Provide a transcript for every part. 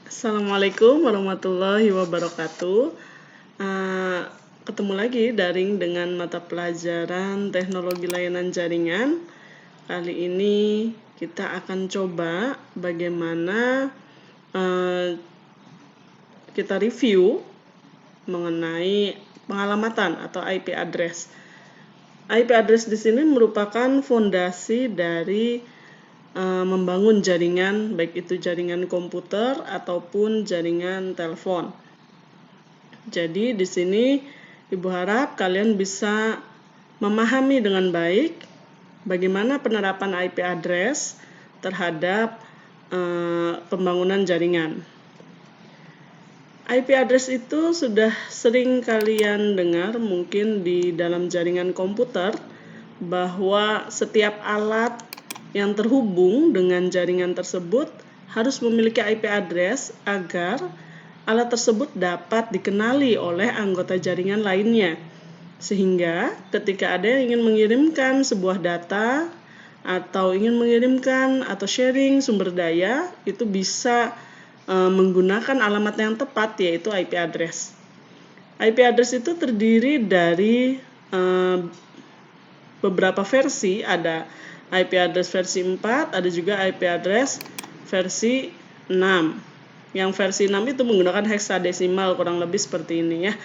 Assalamualaikum warahmatullahi wabarakatuh. Ketemu lagi daring dengan mata pelajaran teknologi layanan jaringan. Kali ini kita akan coba bagaimana kita review mengenai pengalamatan atau IP address. IP address di sini merupakan fondasi dari membangun jaringan, baik itu jaringan komputer ataupun jaringan telepon. Jadi di sini Ibu harap kalian bisa memahami dengan baik bagaimana penerapan IP address terhadap pembangunan jaringan. IP address itu sudah sering kalian dengar mungkin di dalam jaringan komputer bahwa setiap alat yang terhubung dengan jaringan tersebut harus memiliki IP address agar alat tersebut dapat dikenali oleh anggota jaringan lainnya. Sehingga ketika ada yang ingin mengirimkan sebuah data atau ingin mengirimkan atau sharing sumber daya, itu bisa menggunakan alamat yang tepat, yaitu IP address. IP address itu terdiri dari beberapa versi, ada IP address versi 4, ada juga IP address versi 6. Yang versi 6 itu menggunakan heksadesimal, kurang lebih seperti ini ya,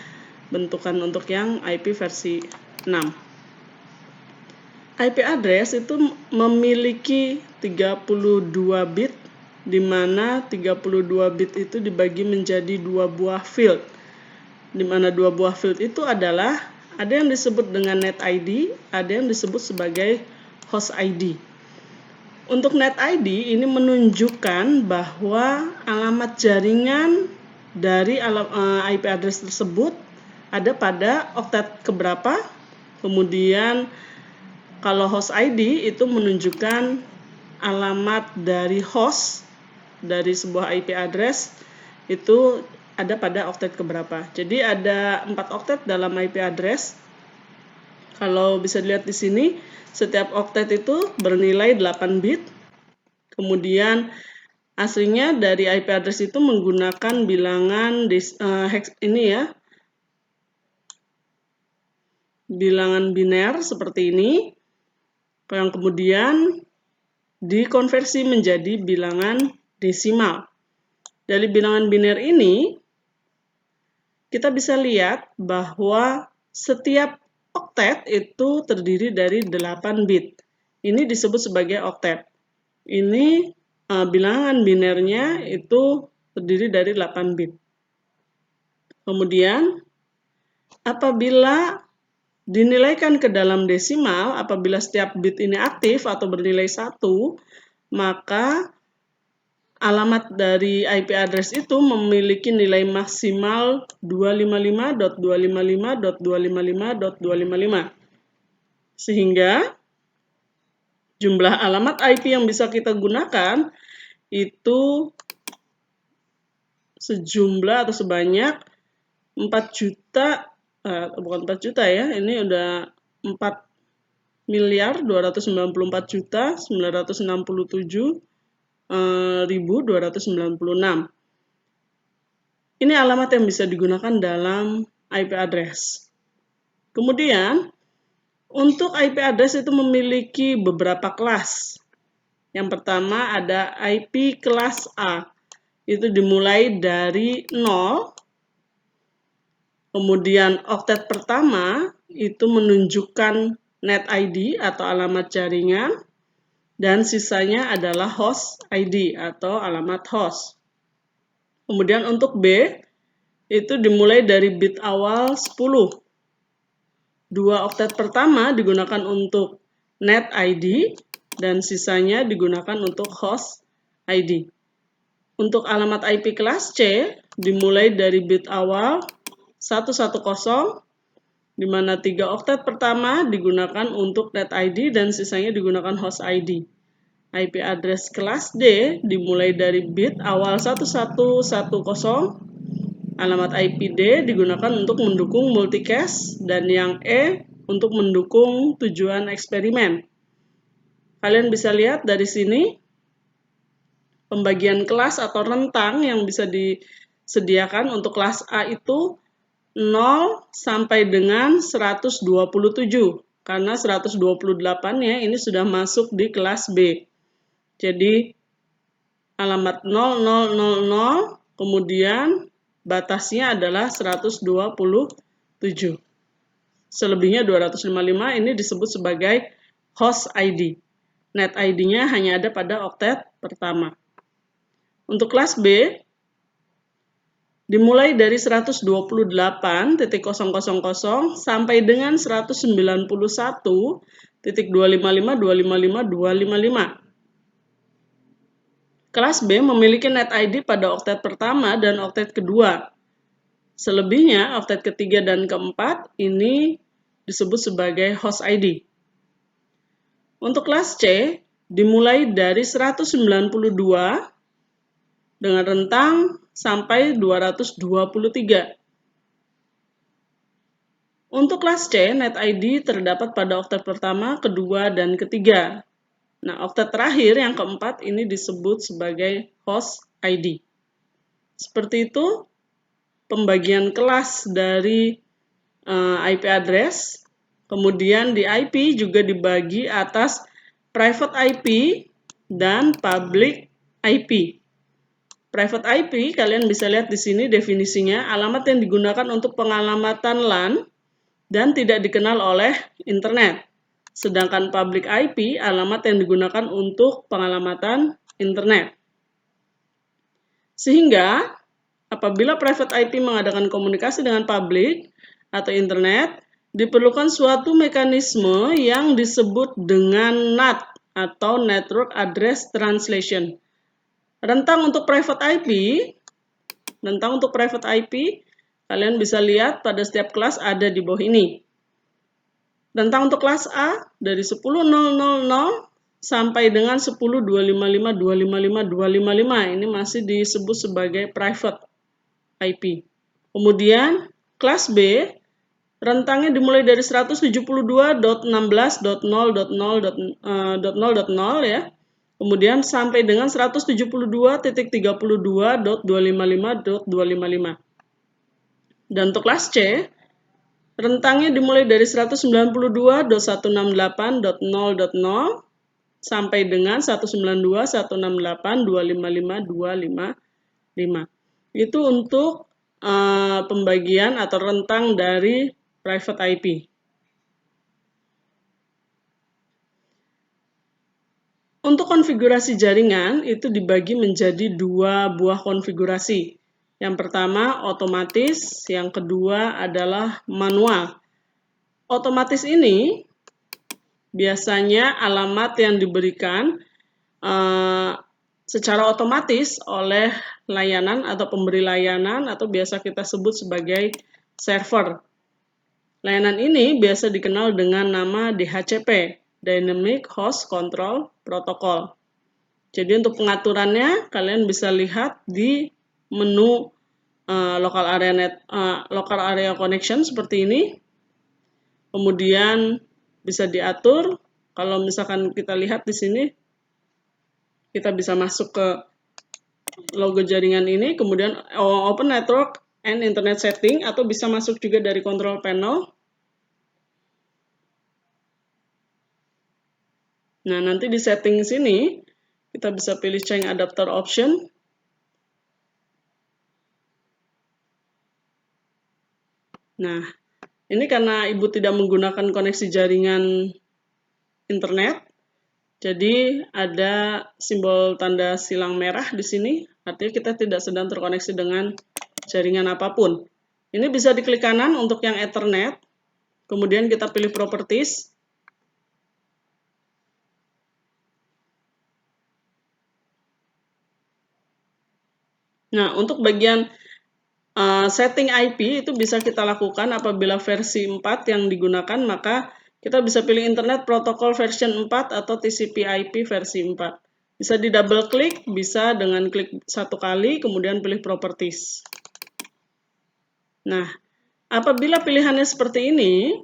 bentukan untuk yang IP versi 6. IP address itu memiliki 32 bit, di mana 32 bit itu dibagi menjadi 2 buah field. Di mana 2 buah field itu adalah ada yang disebut dengan net ID, ada yang disebut sebagai host ID. Untuk net ID ini menunjukkan bahwa alamat jaringan dari IP address tersebut ada pada oktet keberapa. Kemudian kalau host ID itu menunjukkan alamat dari host dari sebuah IP address itu ada pada oktet keberapa. Jadi ada 4 oktet dalam IP address. Kalau bisa dilihat di sini, setiap oktet itu bernilai 8 bit. Kemudian aslinya dari IP address itu menggunakan bilangan hex ini ya. Bilangan biner seperti ini. Yang kemudian dikonversi menjadi bilangan desimal. Dari bilangan biner ini kita bisa lihat bahwa setiap oktet itu terdiri dari 8 bit. Ini disebut sebagai oktet. Ini bilangan binernya itu terdiri dari 8 bit. Kemudian apabila dinilaikan ke dalam desimal, apabila setiap bit ini aktif atau bernilai 1, maka alamat dari IP address itu memiliki nilai maksimal 255.255.255.255. Sehingga jumlah alamat IP yang bisa kita gunakan itu sejumlah atau sebanyak 4 juta, ini udah 4.294.967.296. Ini alamat yang bisa digunakan dalam IP address. Kemudian untuk IP address itu memiliki beberapa kelas. Yang pertama ada IP kelas A. Itu dimulai dari 0. Kemudian oktet pertama itu menunjukkan net ID atau alamat jaringan. Dan sisanya adalah host ID atau alamat host. Kemudian untuk B itu dimulai dari bit awal 10. 2 oktet pertama digunakan untuk net ID dan sisanya digunakan untuk host ID. Untuk alamat IP kelas C dimulai dari bit awal 110, di mana 3 oktet pertama digunakan untuk net ID dan sisanya digunakan host ID. IP address kelas D dimulai dari bit awal 1110. Alamat IP D digunakan untuk mendukung multicast dan yang E untuk mendukung tujuan eksperimen. Kalian bisa lihat dari sini pembagian kelas atau rentang yang bisa disediakan untuk kelas A itu 0 sampai dengan 127, karena 128-nya ini sudah masuk di kelas B. Jadi alamat 0000, kemudian batasnya adalah 127. Selebihnya 255 ini disebut sebagai host ID. Net ID-nya hanya ada pada oktet pertama. Untuk kelas B, dimulai dari 128.000 sampai dengan 191.255.255.255. Kelas B memiliki net ID pada oktet pertama dan oktet kedua. Selebihnya, oktet ketiga dan keempat ini disebut sebagai host ID. Untuk kelas C, dimulai dari 192 dengan rentang sampai 223. Untuk kelas C, net ID terdapat pada oktet pertama, kedua, dan ketiga. Nah, oktet terakhir yang keempat ini disebut sebagai host ID. Seperti itu pembagian kelas dari IP address. Kemudian di IP juga dibagi atas private IP dan public IP. Private IP, kalian bisa lihat di sini definisinya, alamat yang digunakan untuk pengalamatan LAN dan tidak dikenal oleh internet. Sedangkan public IP, alamat yang digunakan untuk pengalamatan internet. Sehingga, apabila private IP mengadakan komunikasi dengan public atau internet, diperlukan suatu mekanisme yang disebut dengan NAT atau Network Address Translation. Rentang untuk private IP, kalian bisa lihat pada setiap kelas ada di bawah ini. Rentang untuk kelas A dari 10.000 sampai dengan 10.255.255.255 ini masih disebut sebagai private IP. Kemudian kelas B rentangnya dimulai dari 172.16.0.0.0.0 ya. Kemudian sampai dengan 172.32.255.255. Dan untuk kelas C, rentangnya dimulai dari 192.168.0.0 sampai dengan 192.168.255.255. Itu untuk pembagian atau rentang dari private IP. Untuk konfigurasi jaringan itu dibagi menjadi dua buah konfigurasi. Yang pertama otomatis, yang kedua adalah manual. Otomatis ini biasanya alamat yang diberikan secara otomatis oleh layanan atau pemberi layanan atau biasa kita sebut sebagai server. Layanan ini biasa dikenal dengan nama DHCP, Dynamic Host Control Protocol. Jadi untuk pengaturannya kalian bisa lihat di menu local area connection seperti ini. Kemudian bisa diatur. Kalau misalkan kita lihat di sini, kita bisa masuk ke logo jaringan ini, kemudian Open Network and Internet Setting, atau bisa masuk juga dari control panel. Nah, nanti di setting sini, kita bisa pilih change adapter option. Nah, ini karena Ibu tidak menggunakan koneksi jaringan internet, jadi ada simbol tanda silang merah di sini, artinya kita tidak sedang terkoneksi dengan jaringan apapun. Ini bisa diklik kanan untuk yang Ethernet, kemudian kita pilih Properties. Nah, untuk bagian setting IP itu bisa kita lakukan apabila versi 4 yang digunakan, maka kita bisa pilih Internet Protocol version 4 atau TCP/IP versi 4. Bisa di double klik, bisa dengan klik satu kali, kemudian pilih Properties. Nah, apabila pilihannya seperti ini,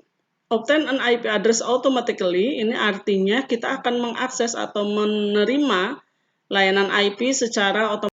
obtain an IP address automatically, ini artinya kita akan mengakses atau menerima layanan IP secara otomatis